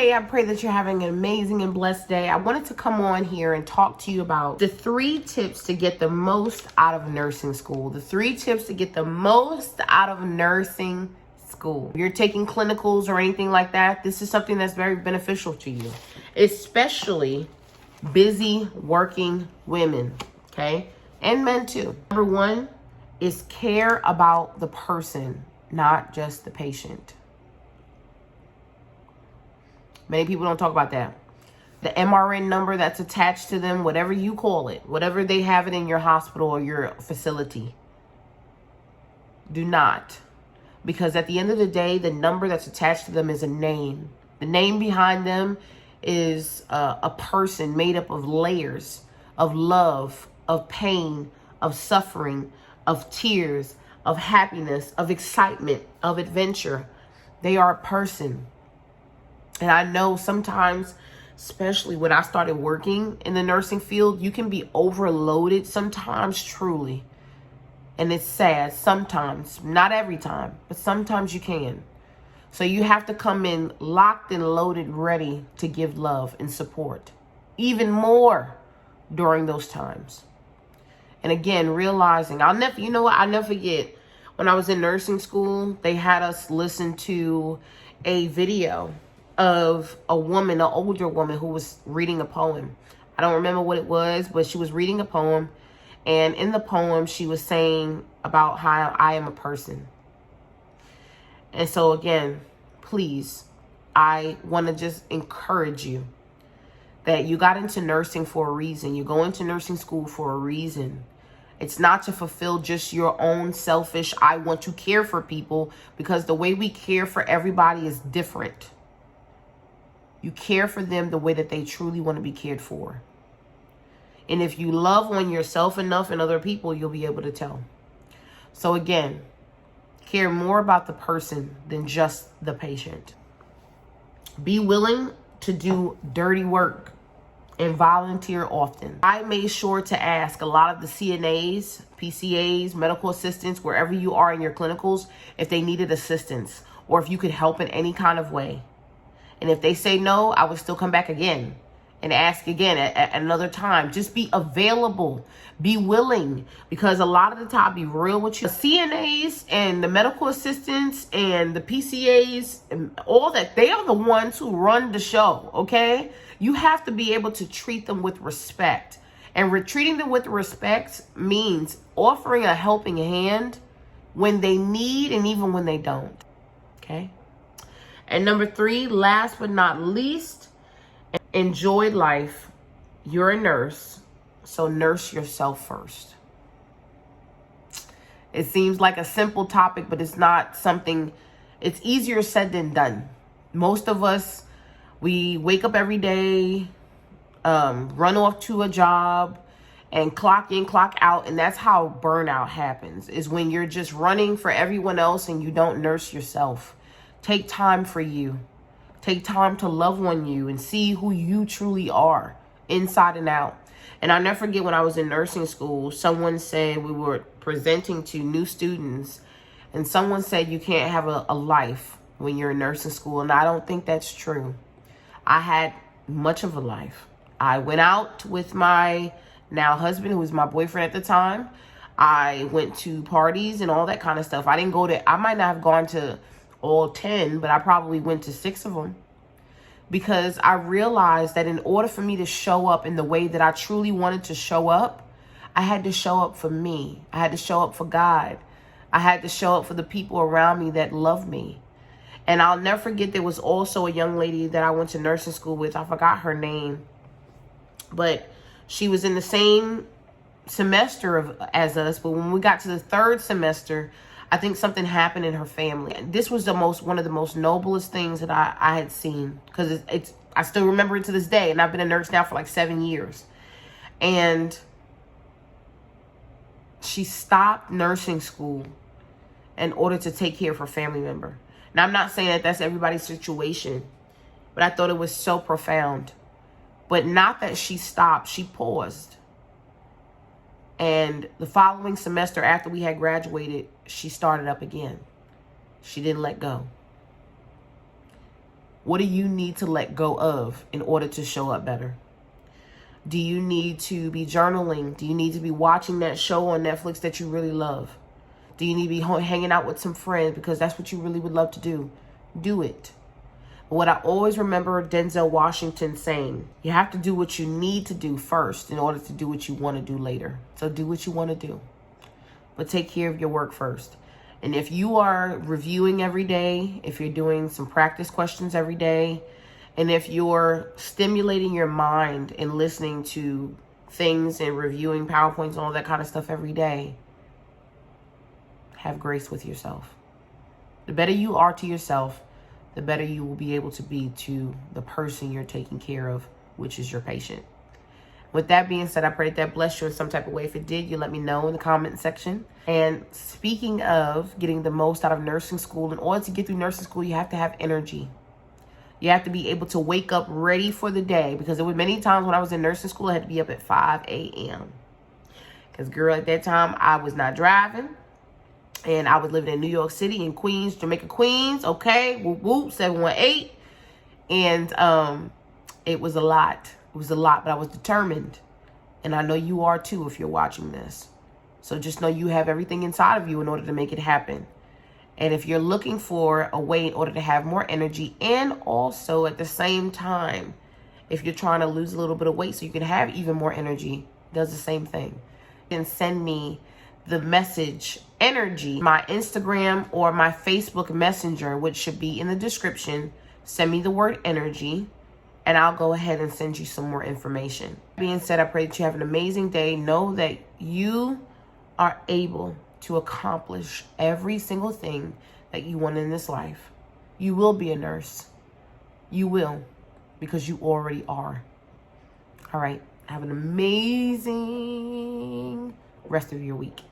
Hey, I pray that you're having an amazing and blessed day. I wanted to come on here and talk to you about the 3 tips to get the most out of nursing school. The 3 tips to get the most out of nursing school. If you're taking clinicals or anything like that, this is something that's very beneficial to you, especially busy working women, okay? And men too. Number 1 is care about the person, not just the patient. Many people don't talk about that. The MRN number that's attached to them, whatever you call it, whatever they have it in your hospital or your facility, do not. Because at the end of the day, the number that's attached to them is a name. The name behind them is a person made up of layers of love, of pain, of suffering, of tears, of happiness, of excitement, of adventure. They are a person. And I know sometimes, especially when I started working in the nursing field, you can be overloaded sometimes, truly. And it's sad sometimes, not every time, but sometimes you can. So you have to come in locked and loaded, ready to give love and support, even more during those times. And again, realizing, I'll never forget when I was in nursing school, they had us listen to a video of a woman, an older woman who was reading a poem. I don't remember what it was, but she was reading a poem. And in the poem, she was saying about how I am a person. And so again, please, I want to just encourage you that you got into nursing for a reason. You go into nursing school for a reason. It's not to fulfill just your own selfish, I want to care for people, because the way we care for everybody is different. You care for them the way that they truly want to be cared for. And if you love on yourself enough and other people, you'll be able to tell. So again, care more about the person than just the patient. Be willing to do dirty work and volunteer often. I made sure to ask a lot of the CNAs, PCAs, medical assistants, wherever you are in your clinicals, if they needed assistance or if you could help in any kind of way. And if they say no, I would still come back again and ask again at another time. Just be available. Be willing. Because a lot of the time, I'll be real with you, the CNAs and the medical assistants and the PCAs and all that, they are the ones who run the show, okay? You have to be able to treat them with respect. And treating them with respect means offering a helping hand when they need and even when they don't, okay? And number 3, last but not least, enjoy life. You're a nurse, so nurse yourself first. It seems like a simple topic, but it's not something, it's easier said than done. Most of us, we wake up every day, run off to a job, and clock in, clock out, and that's how burnout happens, is when you're just running for everyone else and you don't nurse yourself. Take time for you. Take time to love on you and see who you truly are inside and out. And I'll never forget when I was in nursing school, someone said, we were presenting to new students, and someone said you can't have a life when you're in nursing school. And I don't think that's true. I had much of a life. I went out with my now husband, who was my boyfriend at the time. I went to parties and all that kind of stuff. I might not have gone to all 10, but I probably went to 6 of them, because I realized that in order for me to show up in the way that I truly wanted to show up, I had to show up for me. I had to show up for God. I had to show up for the people around me that love me. And I'll never forget, there was also a young lady that I went to nursing school with. I forgot her name, but she was in the same semester as us. But when we got to the 3rd semester, I think something happened in her family. This was one of the most noblest things that I had seen, because I still remember it to this day. And I've been a nurse now for like 7 years. And she stopped nursing school in order to take care of her family member. Now, I'm not saying that that's everybody's situation, but I thought it was so profound. But not that she stopped, she paused. And the following semester after we had graduated, she started up again. She didn't let go. What do you need to let go of in order to show up better? Do you need to be journaling? Do you need to be watching that show on Netflix that you really love? Do you need to be hanging out with some friends because that's what you really would love to do? Do it. But what I always remember Denzel Washington saying, you have to do what you need to do first in order to do what you want to do later. So do what you want to do, but take care of your work first. And if you are reviewing every day, if you're doing some practice questions every day, and if you're stimulating your mind and listening to things and reviewing PowerPoints and all that kind of stuff every day, have grace with yourself. The better you are to yourself, the better you will be able to be to the person you're taking care of, which is your patient. With that being said, I pray that blessed you in some type of way. If it did, you let me know in the comment section. And speaking of getting the most out of nursing school, in order to get through nursing school, you have to have energy. You have to be able to wake up ready for the day, because there were many times when I was in nursing school, I had to be up at 5 a.m. Because, girl, at that time, I was not driving. And I was living in New York City, in Queens, Jamaica, Queens. Okay, whoop, whoop, 718. And it was a lot. It was a lot, but I was determined. And I know you are too if you're watching this. So just know you have everything inside of you in order to make it happen. And if you're looking for a way in order to have more energy, and also at the same time, if you're trying to lose a little bit of weight so you can have even more energy, does the same thing. You can send me the message energy, my Instagram or my Facebook Messenger, which should be in the description. Send me the word energy, and I'll go ahead and send you some more information. That being said, I pray that you have an amazing day. Know that you are able to accomplish every single thing that you want in this life. You will be a nurse. You will, because you already are. All right. Have an amazing rest of your week.